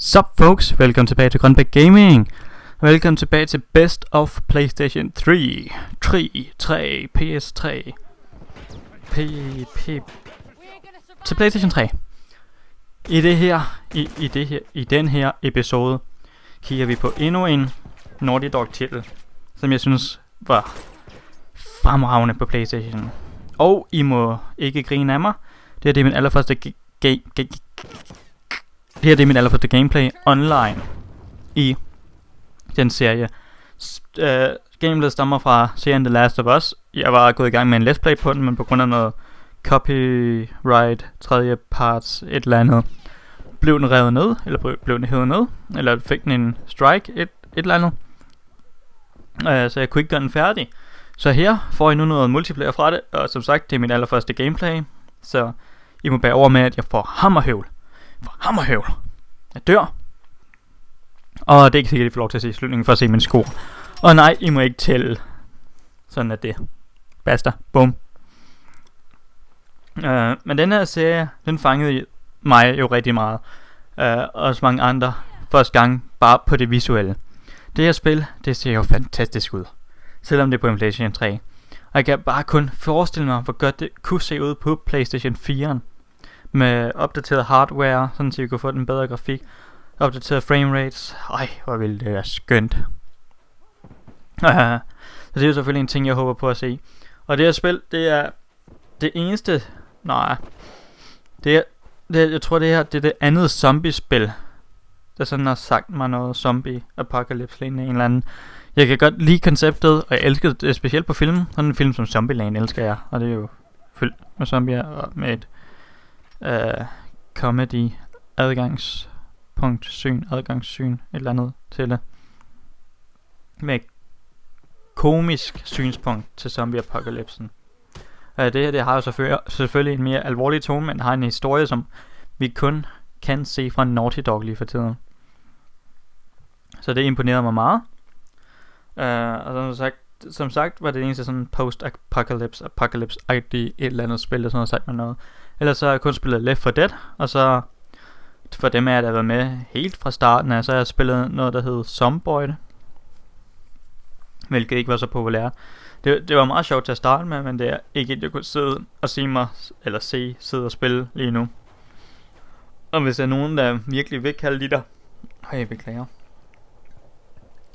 Sup folks, velkommen tilbage til Grønbæk Gaming. Velkommen tilbage til Best of PlayStation 3, PS3, til PlayStation 3. I den her episode kigger vi på endnu en Naughty Dog titel, som jeg synes var fremragende på PlayStation. Og I må ikke grine af mig. Det er min allerførste min allerførste gameplay online i den serie. Gameplayet stammer fra serien The Last of Us. Jeg var gået i gang med en let's play på den, men på grund af noget copyright, tredje parts, et eller andet, blev den revet ned, eller blev den hævet ned, eller fik den en strike, et eller andet. Så jeg kunne ikke gøre den færdig. Så her får I nu noget multiplayer fra det, og som sagt, det er min allerførste gameplay, så I må bære over med, at jeg får hammerhøvl. Jeg dør. Og det er ikke sikkert, at I får lov til at se slutningen for at se min score. Og nej, I må ikke tælle. Sådan er det. Basta. Bum. Men den her serie, den fangede mig jo rigtig meget. Og så mange andre. Første gang bare på det visuelle. Det her spil, det ser jo fantastisk ud. Selvom det er på en PlayStation 3. Og jeg kan bare kun forestille mig, hvor godt det kunne se ud på PlayStation 4'en. Med opdateret hardware, sådan så vi kunne få den bedre grafik. Opdateret framerates. Hvor ville det være skønt. Så det er jo selvfølgelig en ting, jeg håber på at se. Og det her spil, det er det eneste... jeg tror det her, det er det andet zombie-spil, der sådan har sagt mig noget zombie-apocalypse lignende en eller anden. Jeg kan godt lide konceptet, og jeg elsker det specielt på film. Sådan en film som Zombieland elsker jeg. Og det er jo fyldt med zombier og med et comedy adgangssyn, et eller andet til det. Med komisk synspunkt til zombie-apokalypsen. Det her, det har jo selvfølgelig en mere alvorlig tone, men har en historie, som vi kun kan se fra Naughty Dog lige for tiden. Så det imponerede mig meget. Og som sagt var det eneste sådan post-apocalypse-agtige et eller andet spil, der sådan har sagt mig noget. Ellers så har jeg kun spillet Left 4 Dead, og så for dem af jer, der har været med helt fra starten af, så har jeg spillet noget, der hed Zomboid, hvilket ikke var så populært. Det var meget sjovt til at starte med, men det er ikke et, jeg kunne sidde og sidde og spille lige nu. Og hvis der er nogen, der virkelig vil kalde de der...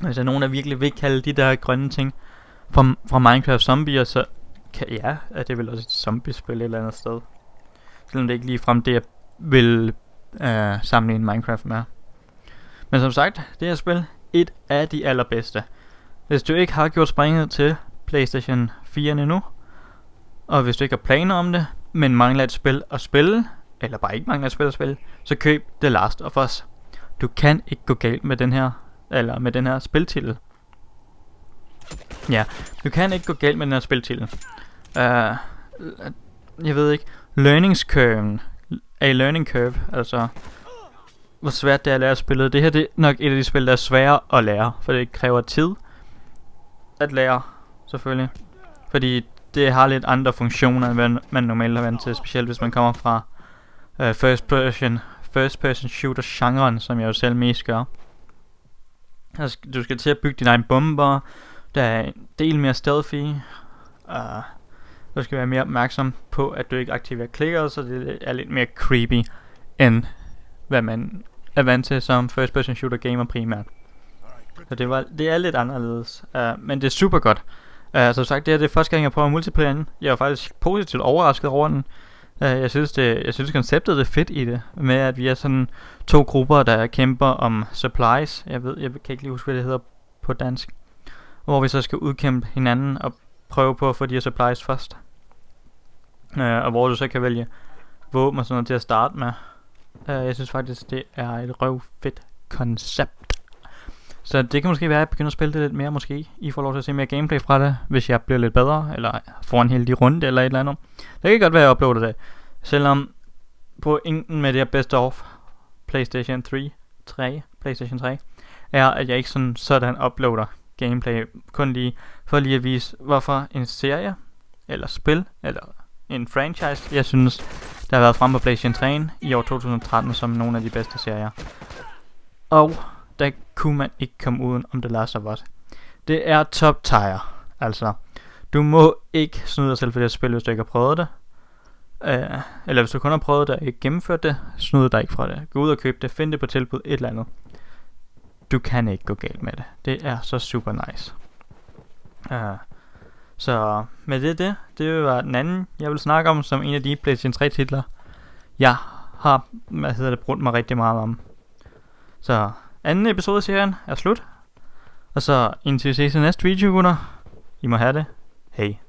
Hvis der er nogen, der virkelig vil kalde de der grønne ting fra Minecraft Zombier, så er det vel også et zombiespil et eller andet sted. Selvom det ikke ligefrem det, jeg vil sammenligne Minecraft med. Men som sagt, det her spil, et af de allerbedste. Hvis du ikke har gjort springet til PlayStation 4 endnu, og hvis du ikke har planer om det, men mangler et spil at spille, eller bare ikke mangler et spil at spille, så køb The Last of Us. Du kan ikke gå galt med den her spiltitel. Ja, du kan ikke gå galt med den her spiltitel. Jeg ved ikke, learning curve, altså hvor svært det er at lære spillet. Det her, det er nok et af de spil, der er svære at lære, for det kræver tid at lære, selvfølgelig. Fordi det har lidt andre funktioner, end man normalt er vant til, specielt hvis man kommer fra first person shooter genren, som jeg jo selv mest gør. Du skal til at bygge dine egne bomber. Der er en del mere stealthy. Du skal være mere opmærksom på, at du ikke aktiverer klikker, så det er lidt mere creepy, end hvad man er vant til som first person shooter gamer primært. Så det er lidt anderledes, men det er super godt. Som sagt, det er det første gang jeg prøver multiplayeren. Jeg er faktisk positivt overrasket over den. Jeg synes konceptet er fedt i det, med at vi er sådan to grupper, der kæmper om supplies. Jeg kan ikke lige huske, hvad det hedder på dansk. Hvor vi så skal udkæmpe hinanden og prøve på at få de her supplies først. Og hvor du så kan vælge våben og sådan noget til at starte med. Jeg synes faktisk, det er et røvfedt koncept. Så det kan måske være, at jeg begynder at spille det lidt mere måske. I får lov til at se mere gameplay fra det, hvis jeg bliver lidt bedre, eller får en heldig runde eller et eller andet. Det kan godt være, at jeg uploader det. Selvom pointen med det her best of PlayStation 3 er, at jeg ikke sådan uploader gameplay. Kun lige for lige at vise, hvorfor en serie, eller spil, eller en franchise, jeg synes, der har været fremme på PlayStation 3 i år 2013 som nogle af de bedste serier. Så det var det, jeg havde at sige. Så lad os komme i gang. Så det her, det er første gang, jeg prøver multiplayeren. Jeg er faktisk positivt overrasket over den. Jeg synes faktisk, det er et røvfedt koncept. Så det kan måske være, at jeg begynder at spille det lidt mere måske. I får lov til at se mere gameplay fra det, hvis jeg bliver lidt bedre, eller får en heldig runde eller et eller andet. Det kan godt være, at jeg uploader det. Selvom pointen med det her best of PlayStation 3 er, at jeg ikke sådan uploader gameplay. Kun lige for lige at vise, hvorfor en serie, eller spil, eller en franchise, jeg synes, der har været fremme på PlayStation 3 i år 2013 som nogle af de bedste serier. Og der kunne man ikke komme uden om The Last of Us. Det er top tier. Altså, du må ikke snyde dig selv for det spil, hvis du ikke har prøvet det. Eller hvis du kun har prøvet det og ikke gennemført det, snyd dig ikke fra det. Gå ud og køb det, find det på tilbud, et eller andet. Du kan ikke gå galt med det. Det er så super nice. Så med det vil være den anden, jeg vil snakke om, som en af de PlayStation 3 titler, jeg har, brugt mig rigtig meget om. Så anden episode af serien er slut. Og så indtil vi ses i næste video, gutter. I må have det. Hej.